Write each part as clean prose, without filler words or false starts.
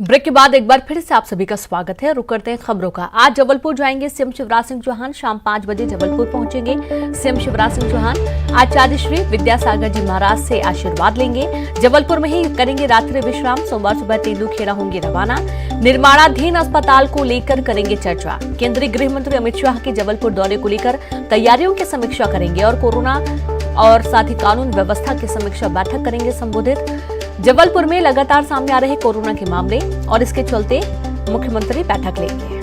Break के बाद एक बार फिर से आप सभी का स्वागत है। रुक करते हैं खबरों का। आज जबलपुर जाएंगे सीएम शिवराज सिंह चौहान। शाम 5 बजे जबलपुर पहुंचेंगे सीएम शिवराज सिंह चौहान। आचार्य श्री विद्यासागर जी महाराज से आशीर्वाद लेंगे। जबलपुर में ही करेंगे रात्रि विश्राम। सोमवार सुबह तेंदुखेड़ा होंगे रवाना। निर्माणाधीन अस्पताल को लेकर करेंगे चर्चा। केंद्रीय गृह मंत्री अमित शाह के जबलपुर दौरे को लेकर तैयारियों की समीक्षा करेंगे और कोरोना और साथ ही कानून व्यवस्था की समीक्षा बैठक करेंगे संबोधित। जबलपुर में लगातार सामने आ रहे कोरोना के मामले और इसके चलते मुख्यमंत्री बैठक लेंगे।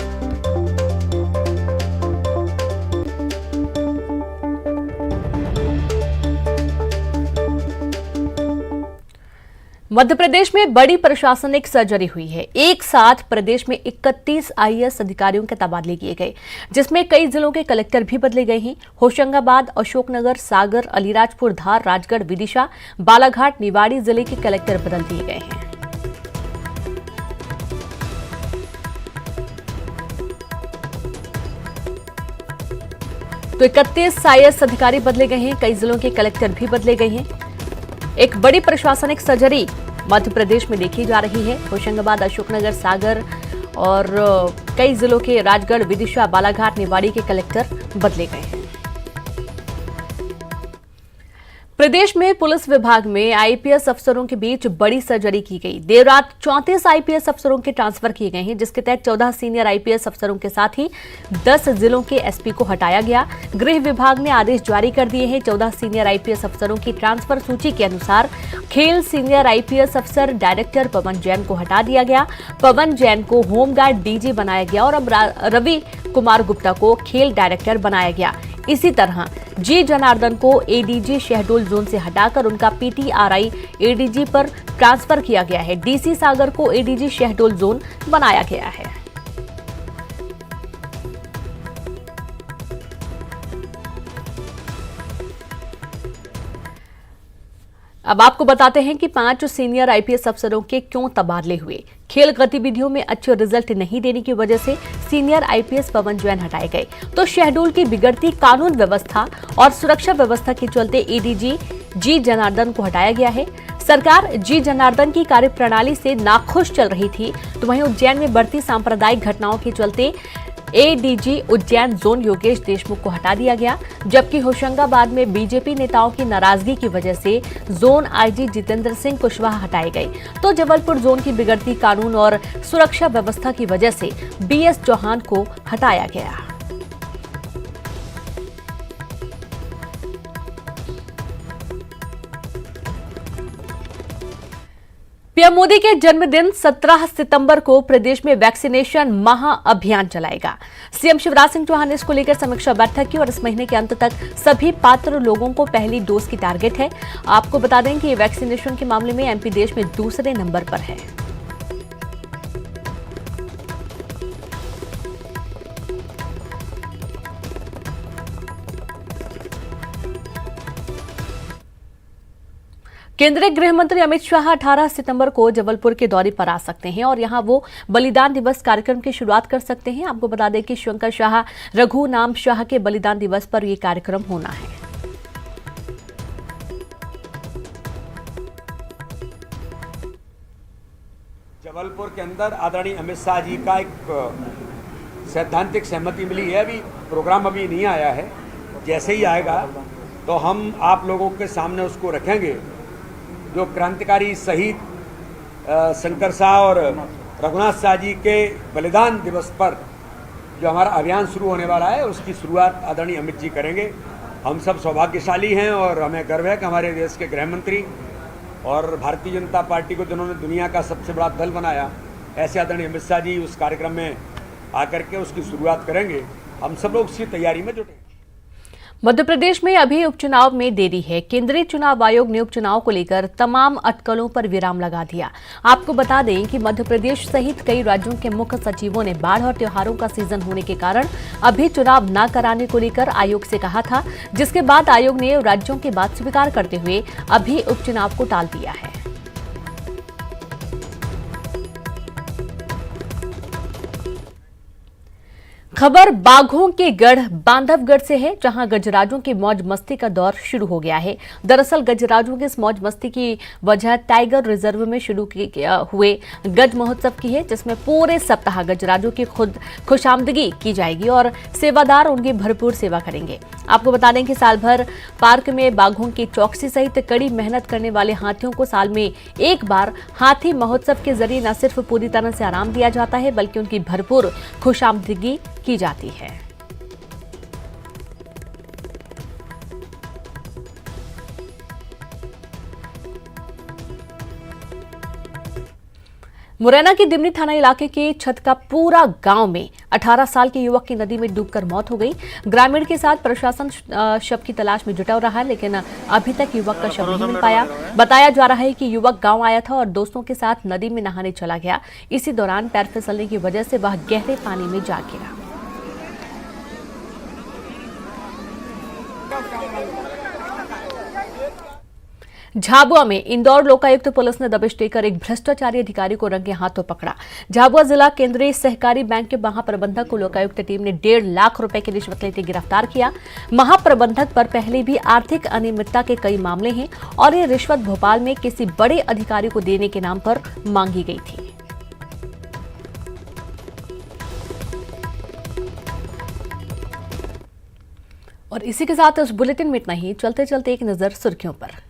मध्य प्रदेश में बड़ी प्रशासनिक सर्जरी हुई है। एक साथ प्रदेश में 31 आईएएस अधिकारियों के तबादले किए गए, जिसमें कई जिलों के कलेक्टर भी बदले गए हैं। होशंगाबाद, अशोकनगर, सागर, अलीराजपुर, धार, राजगढ़, विदिशा, बालाघाट, निवाड़ी जिले के कलेक्टर बदल दिए गए हैं। तो 31 आईएएस अधिकारी बदले गए हैं, कई जिलों के कलेक्टर भी बदले गए हैं। एक बड़ी प्रशासनिक सर्जरी मध्य प्रदेश में देखी जा रही है। होशंगाबाद, अशोकनगर, सागर और कई जिलों के राजगढ़, विदिशा, बालाघाट, निवाड़ी के कलेक्टर बदले गए हैं। प्रदेश में पुलिस विभाग में आईपीएस अफसरों के बीच बड़ी सर्जरी की गई। देर रात 34 आईपीएस अफसरों के ट्रांसफर किए गए हैं, जिसके तहत 14 सीनियर आईपीएस अफसरों के साथ ही 10 जिलों के एसपी को हटाया गया। गृह विभाग ने आदेश जारी कर दिए हैं। 14 सीनियर आईपीएस अफसरों की ट्रांसफर सूची के अनुसार खेल सीनियर आईपीएस अफसर डायरेक्टर पवन जैन को हटा दिया गया। पवन जैन को होमगार्ड डीजी बनाया गया और अब रवि कुमार गुप्ता को खेल डायरेक्टर बनाया गया। इसी तरह जी जनार्दन को एडीजी शहडोल जोन से हटाकर उनका पीटीआरआई एडीजी पर ट्रांसफर किया गया है। डीसी सागर को एडीजी शहडोल जोन बनाया गया है। अब आपको बताते हैं कि 5 सीनियर आईपीएस अफसरों के क्यों तबादले हुए। खेल गतिविधियों में अच्छे रिजल्ट नहीं देने की वजह से सीनियर आईपीएस पवन जैन हटाए गए। तो शहडोल की बिगड़ती कानून व्यवस्था और सुरक्षा व्यवस्था के चलते एडीजी जी जनार्दन को हटाया गया है। सरकार जी जनार्दन की कार्यप्रणाली से नाखुश चल रही थी, तो वहीं उज्जैन में बढ़ती सांप्रदायिक घटनाओं के चलते एडीजी उज्जैन जोन योगेश देशमुख को हटा दिया गया। जबकि होशंगाबाद में बीजेपी नेताओं की नाराजगी की वजह से जोन आईजी जितेंद्र सिंह कुशवाहा हटाए गए। तो जबलपुर जोन की बिगड़ती कानून और सुरक्षा व्यवस्था की वजह से बीएस चौहान को हटाया गया। पीएम मोदी के जन्मदिन 17 सितंबर को प्रदेश में वैक्सीनेशन महाअभियान चलाएगा। सीएम शिवराज सिंह चौहान ने इसको लेकर समीक्षा बैठक की और इस महीने के अंत तक सभी पात्र लोगों को पहली डोज की टारगेट है। आपको बता दें कि वैक्सीनेशन के मामले में एमपी देश में दूसरे नंबर पर है। केंद्रीय गृह मंत्री अमित शाह 18 सितंबर को जबलपुर के दौरे पर आ सकते हैं और यहां वो बलिदान दिवस कार्यक्रम की शुरुआत कर सकते हैं। आपको बता दें कि शंकर शाह रघु नाम शाह के बलिदान दिवस पर यह कार्यक्रम होना है। जबलपुर के अंदर आदरणीय अमित शाह जी का एक सैद्धांतिक सहमति मिली है। अभी प्रोग्राम अभी नहीं आया है, जैसे ही आएगा तो हम आप लोगों के सामने उसको रखेंगे। जो क्रांतिकारी शहीद शंकर शाह और रघुनाथ शाह जी के बलिदान दिवस पर जो हमारा अभियान शुरू होने वाला है, उसकी शुरुआत आदरणीय अमित जी करेंगे। हम सब सौभाग्यशाली हैं और हमें गर्व है कि हमारे देश के गृह मंत्री और भारतीय जनता पार्टी को जिन्होंने दुनिया का सबसे बड़ा दल बनाया, ऐसे आदरणीय अमित शाह जी उस कार्यक्रम में आकर के उसकी शुरुआत करेंगे। हम सब लोग उसकी तैयारी में जुटे। मध्य प्रदेश में अभी उपचुनाव में देरी है। केंद्रीय चुनाव आयोग ने उपचुनाव को लेकर तमाम अटकलों पर विराम लगा दिया। आपको बता दें कि मध्य प्रदेश सहित कई राज्यों के मुख्य सचिवों ने बाढ़ और त्योहारों का सीजन होने के कारण अभी चुनाव न कराने को लेकर आयोग से कहा था, जिसके बाद आयोग ने राज्यों की बात स्वीकार करते हुए अभी उपचुनाव को टाल दिया है। खबर बाघों के गढ़ बांधवगढ़ से है, जहां गजराजों की मौज मस्ती का दौर शुरू हो गया है। दरअसल गजराजों की इस मौज मस्ती की वजह टाइगर रिजर्व में शुरू हुए गज महोत्सव की है, जिसमें पूरे सप्ताह गजराजों की खुशामदगी की जाएगी और सेवादार उनकी भरपूर सेवा करेंगे। आपको बता दें कि साल भर पार्क में बाघों की चौकसी सहित कड़ी मेहनत करने वाले हाथियों को साल में एक बार हाथी महोत्सव के जरिए न सिर्फ पूरी तरह से आराम दिया जाता है, बल्कि उनकी भरपूर खुशामदगी की जाती है। मुरैना के दिमनी थाना इलाके के छत का पूरा गांव में 18 साल के युवक की नदी में डूबकर मौत हो गई। ग्रामीण के साथ प्रशासन शव की तलाश में जुटा रहा है, लेकिन अभी तक युवक का शव नहीं मिल पाया। बताया जा रहा है कि युवक गांव आया था और दोस्तों के साथ नदी में नहाने चला गया। इसी दौरान पैर फिसलने की वजह से वह गहरे पानी में जा गिरा। झाबुआ में इंदौर लोकायुक्त पुलिस ने दबिश देकर एक भ्रष्टाचारी अधिकारी को रंगे हाथों पकड़ा। झाबुआ जिला केंद्रीय सहकारी बैंक के महाप्रबंधक को लोकायुक्त टीम ने 1.5 लाख रुपए की रिश्वत लेते गिरफ्तार किया। महाप्रबंधक पर पहले भी आर्थिक अनियमितता के कई मामले हैं और ये रिश्वत भोपाल में किसी बड़े अधिकारी को देने के नाम पर मांगी गई थी। और इसी के साथ इस बुलेटिन में इतना ही। चलते चलते एक नजर सुर्खियों पर।